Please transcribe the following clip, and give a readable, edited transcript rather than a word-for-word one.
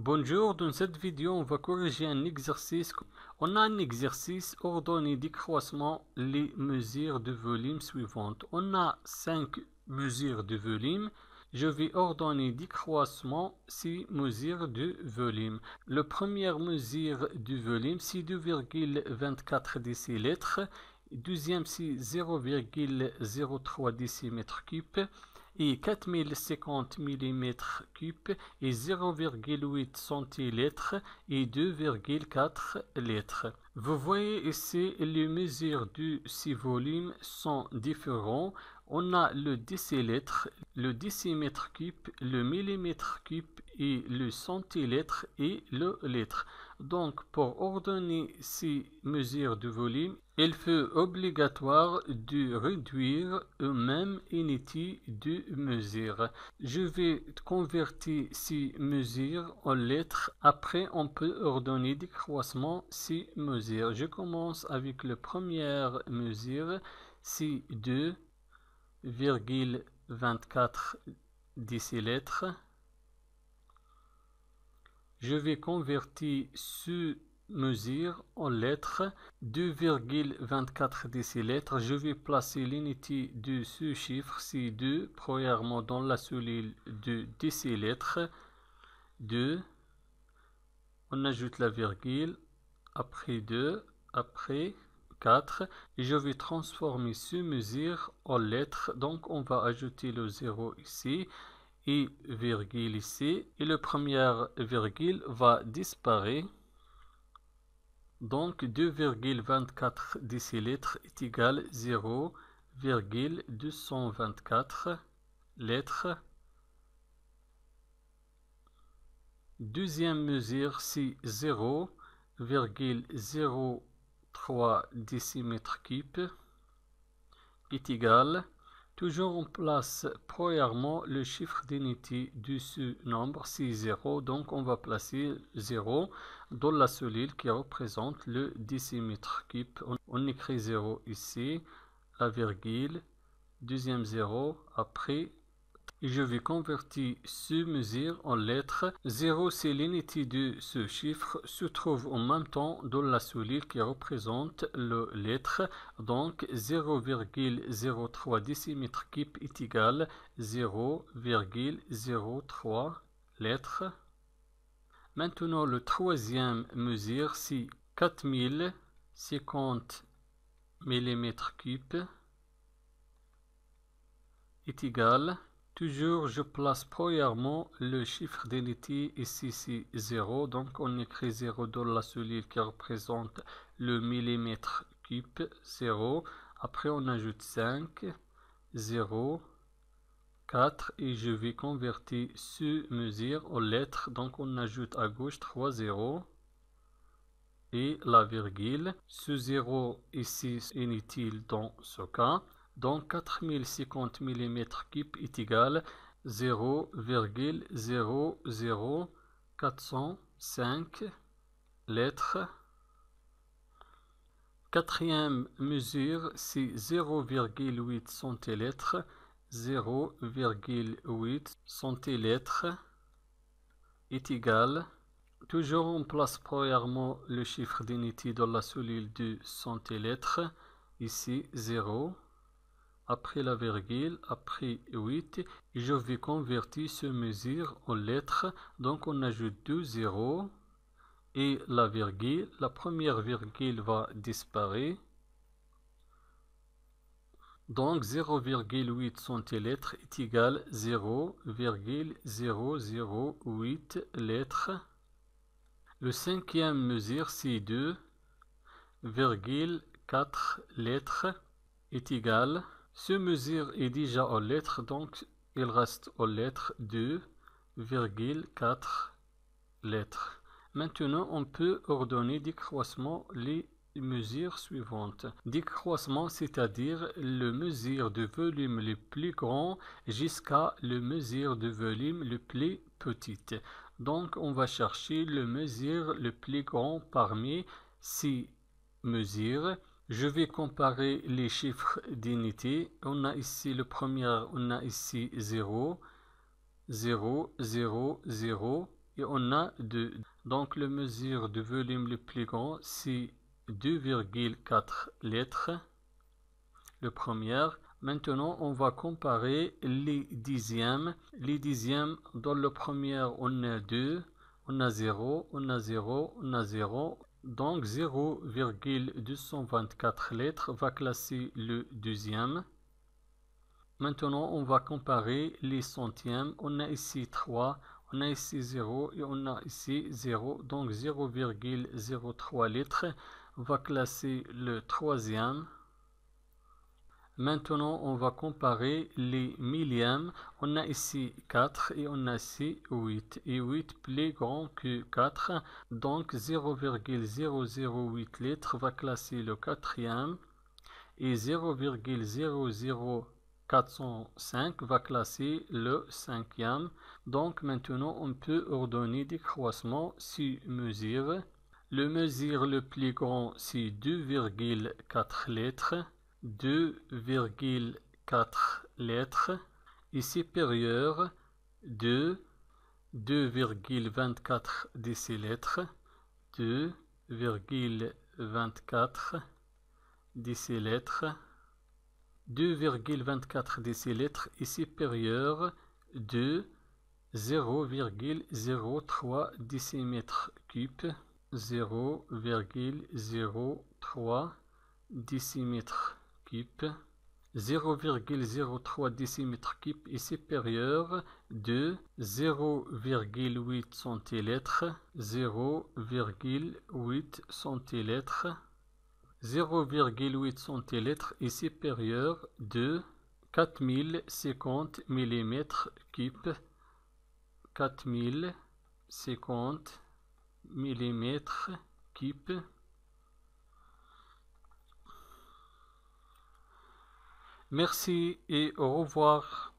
Bonjour, dans cette vidéo, on va corriger un exercice. On a un exercice ordonné décroissement les mesures de volume suivantes. On a 5 mesures de volume. Je vais ordonner décroissement 6 mesures de volume. La première mesure du volume, c'est 2,24 décilitres. Deuxième, c'est 0,03 décimètres cubes et 4050 mm3 et 0,8 centilitres et 2,4 litres. Vous voyez ici, les mesures de ces volumes sont différents. On a le décilitre, le décimètre cube, le millimètre cube et le centilitre et le litre. Donc, pour ordonner ces mesures de volume, il faut obligatoire de réduire aux mêmes unités de mesure. Je vais convertir ces mesures en litres. Après, on peut ordonner décroissement ces mesures. Je commence avec la première mesure, c'est 2,24 décilitres. Je vais convertir ce mesure en litres. 2,24 décilitres. Je vais placer l'unité de ce chiffre, c'est 2, premièrement dans la cellule de décilitres. 2, on ajoute la virgule, après 2, après 4, et je vais transformer ce mesure en litres. Donc on va ajouter le 0 ici et virgule ici, et la première virgule va disparaître. Donc 2,24 décilitres est égal à 0,224 litres. Deuxième mesure, c'est 0,03 décimètres cubes est égal. Toujours on place premièrement le chiffre d'unité de ce nombre, c'est 0, donc on va placer 0 dans la cellule qui représente le décimètre cube. On écrit 0 ici, la virgule, deuxième 0, après, et je vais convertir ce mesure en lettres. 0, c'est l'unité de ce chiffre, se trouve en même temps dans la cellule qui représente le lettre. Donc 0,03 décimètres cube est égal à 0,03 litres. Maintenant, le troisième mesure, c'est 4050 mm3 est égal. Toujours, je place premièrement le chiffre d'unité, ici c'est 0, donc on écrit 0 dans la cellule qui représente le millimètre cube, 0. Après on ajoute 5, 0, 4, et je vais convertir ce mesure en lettres. Donc on ajoute à gauche 3 0 et la virgule. Ce 0 ici est inutile dans ce cas. Donc 4050 mm3 est égal à 0,00405 litres. Quatrième mesure, c'est 0,8 centilitres. 0,8 centilitres est égal. Toujours on place premièrement le chiffre d'unité dans la cellule de centilitres. Ici 0. Après la virgule, après 8, et je vais convertir ce mesure en lettres. Donc on ajoute 2 0 et la virgule. La première virgule va disparaître. Donc 0,8 centilitres est égal à 0,008 litres. Le cinquième mesure, c'est 2,4 litres est égal. Ce mesure est déjà en lettres, donc il reste en lettres 2,4 litres. Maintenant, on peut ordonner décroissement les mesures suivantes. Décroissement, c'est-à-dire le mesure de volume le plus grand jusqu'à le mesure de volume le plus petite. Donc, on va chercher le mesure le plus grand parmi ces mesures. Je vais comparer les chiffres d'unité. On a ici le premier, on a ici 0, 0, 0, 0 et on a 2. Donc le mesure de volume le plus grand, c'est 2,4 litres, le premier. Maintenant, on va comparer les dixièmes. Les dixièmes, dans le premier, on a 2, on a 0, on a 0, on a 0. Donc 0,224 litres va classer le deuxième. Maintenant, on va comparer les centièmes. On a ici 3, on a ici 0 et on a ici 0. Donc 0,03 litres va classer le troisième. Maintenant, on va comparer les millièmes. On a ici 4 et on a ici 8. Et 8 plus grand que 4. Donc 0,008 litres va classer le quatrième. Et 0,00405 va classer le cinquième. Donc maintenant, on peut ordonner des croisements sur mesure. Le mesure le plus grand, c'est 2,4 litres. 2,4 litres et supérieur de 2,24 décilitres, 2,24 décilitres, 2,24 décilitres est supérieur de 0,03 décimètres cubes, 0,03 décimètres cube. 0,03 décimètres cube est supérieur de 0,8 centilitres, 0,8 centilitres. 0,8 centilitres est supérieur de 4050 mm cube, 4050 mm cube. Merci et au revoir.